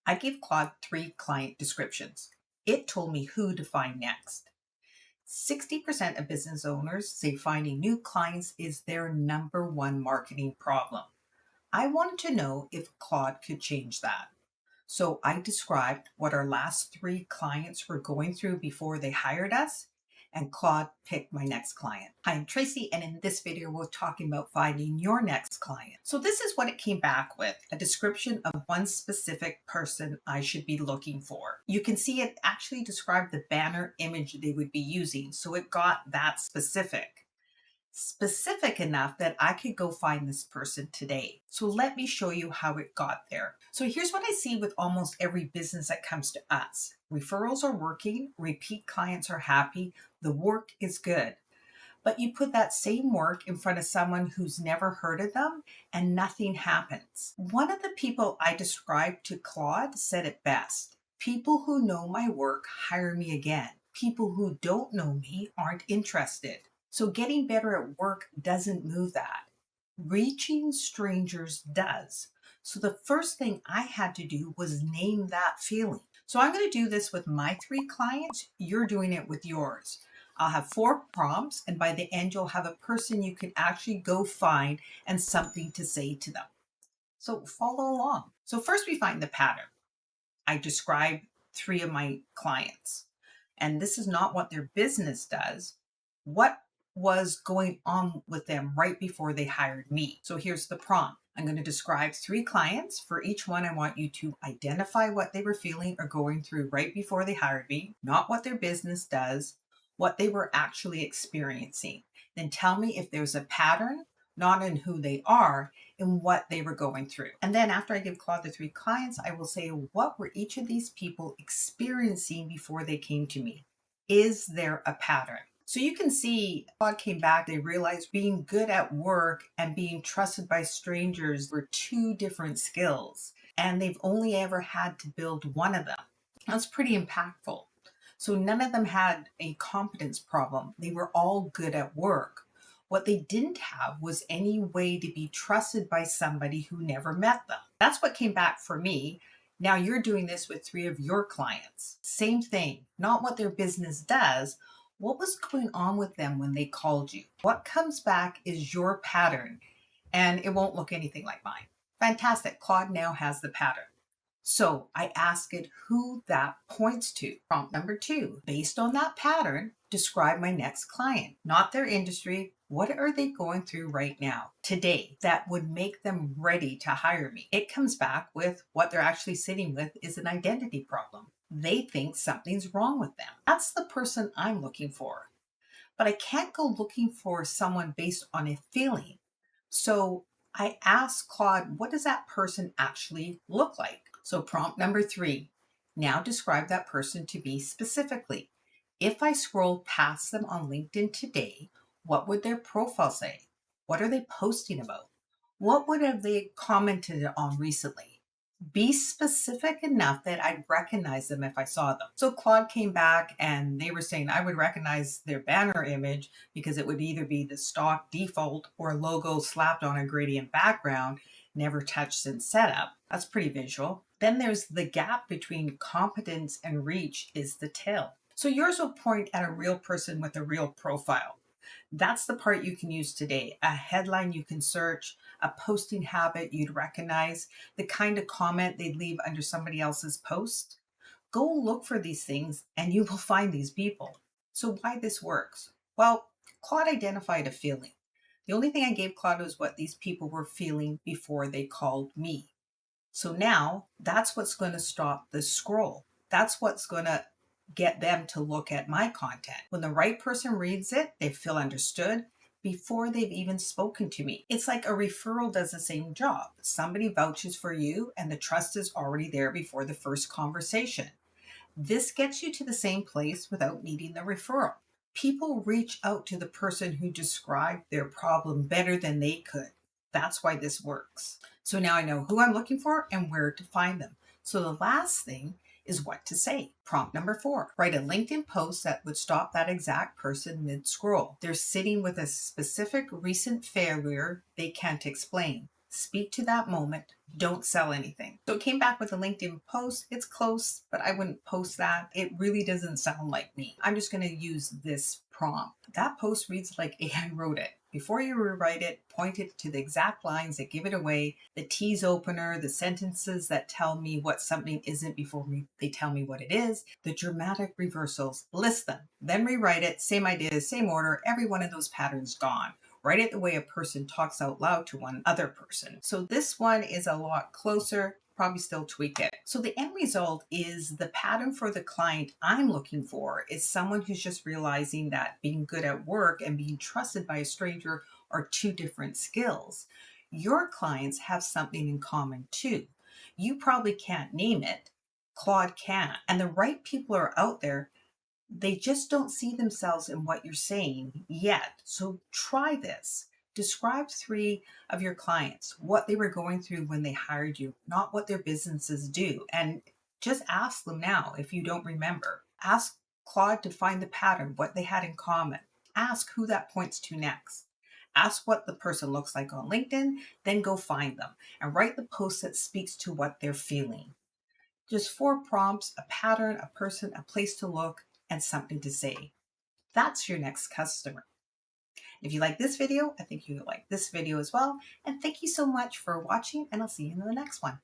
I gave Claude 3 client descriptions. It told me who to find next. 60% of business owners say finding new clients is their #1 marketing problem. I wanted to know if Claude could change that. So I described what our last 3 clients were going through before they hired us, and Claude picked my next client. Hi, I'm Tracy, and in this video, we're talking about finding your next client. So this is what it came back with, a description of one specific person I should be looking for. You can see it actually described the banner image they would be using, so it got that specific. Specific enough that I could go find this person today. So let me show you how it got there. So here's what I see with almost every business that comes to us. Referrals are working, repeat clients are happy, the work is good. But you put that same work in front of someone who's never heard of them and nothing happens. One of the people I described to Claude said it best. People who know my work hire me again. People who don't know me aren't interested. So getting better at work doesn't move that. Reaching strangers does. So the first thing I had to do was name that feeling. So I'm going to do this with my 3 clients. You're doing it with yours. I'll have 4 prompts, and by the end, you'll have a person you can actually go find and something to say to them. So follow along. So first we find the pattern. I describe 3 of my clients, and this is not what their business does. What was going on with them right before they hired me? So here's the prompt. I'm going to describe 3 clients. For each one, I want you to identify what they were feeling or going through right before they hired me, not what their business does, what they were actually experiencing. Then tell me if there's a pattern, not in who they are, in what they were going through. And then after I give Claude the 3 clients, I will say, what were each of these people experiencing before they came to me? Is there a pattern? So you can see Claude came back, they realized being good at work and being trusted by strangers were 2 different skills, and they've only ever had to build one of them. That's pretty impactful. So none of them had a competence problem. They were all good at work. What they didn't have was any way to be trusted by somebody who never met them. That's what came back for me. Now you're doing this with 3 of your clients. Same thing, not what their business does. What was going on with them when they called you? What comes back is your pattern, and it won't look anything like mine. Fantastic. Claude now has the pattern. So I ask it who that points to. Prompt number 2. Based on that pattern, describe my next client, not their industry. What are they going through right now, today, that would make them ready to hire me? It comes back with what they're actually sitting with is an identity problem. They think something's wrong with them. That's the person I'm looking for. But I can't go looking for someone based on a feeling. So I asked Claude, what does that person actually look like? So prompt number 3, now describe that person to me specifically. If I scroll past them on LinkedIn today, what would their profile say? What are they posting about? What would have they commented on recently? Be specific enough that I'd recognize them if I saw them. So Claude came back and they were saying I would recognize their banner image because it would either be the stock default or a logo slapped on a gradient background, never touched since setup. That's pretty visual. Then there's the gap between competence and reach is the tail. So yours will point at a real person with a real profile. That's the part you can use today. A headline you can search, a posting habit you'd recognize, the kind of comment they'd leave under somebody else's post. Go look for these things and you will find these people. So why this works? Well, Claude identified a feeling. The only thing I gave Claude was what these people were feeling before they called me. So now that's what's going to stop the scroll. That's what's going to get them to look at my content. When the right person reads it, they feel understood before they've even spoken to me. It's like a referral does the same job. Somebody vouches for you and the trust is already there before the first conversation. This gets you to the same place without needing the referral. People reach out to the person who described their problem better than they could. That's why this works. So now I know who I'm looking for and where to find them. So the last thing is what to say. Prompt number 4, write a LinkedIn post that would stop that exact person mid-scroll. They're sitting with a specific recent failure they can't explain. Speak to that moment. Don't sell anything. So it came back with a LinkedIn post. It's close, but I wouldn't post that. It really doesn't sound like me. I'm just going to use this prompt. That post reads like AI wrote it. Before you rewrite it, point it to the exact lines that give it away, the tease opener, the sentences that tell me what something isn't before they tell me what it is, the dramatic reversals, list them, then rewrite it, same ideas, same order, every one of those patterns gone. Write it the way a person talks out loud to one other person. So this one is a lot closer, probably still tweak it. So the end result is the pattern for the client I'm looking for is someone who's just realizing that being good at work and being trusted by a stranger are two different skills. Your clients have something in common too. You probably can't name it. Claude can. And the right people are out there. They just don't see themselves in what you're saying yet. So try this. Describe 3 of your clients, what they were going through when they hired you, not what their businesses do. And just ask them now if you don't remember. Ask Claude to find the pattern, what they had in common. Ask who that points to next. Ask what the person looks like on LinkedIn, then go find them and write the post that speaks to what they're feeling. Just 4 prompts, a pattern, a person, a place to look, and something to say. That's your next customer. If you like this video, I think you'll like this video as well. And thank you so much for watching, and I'll see you in the next one.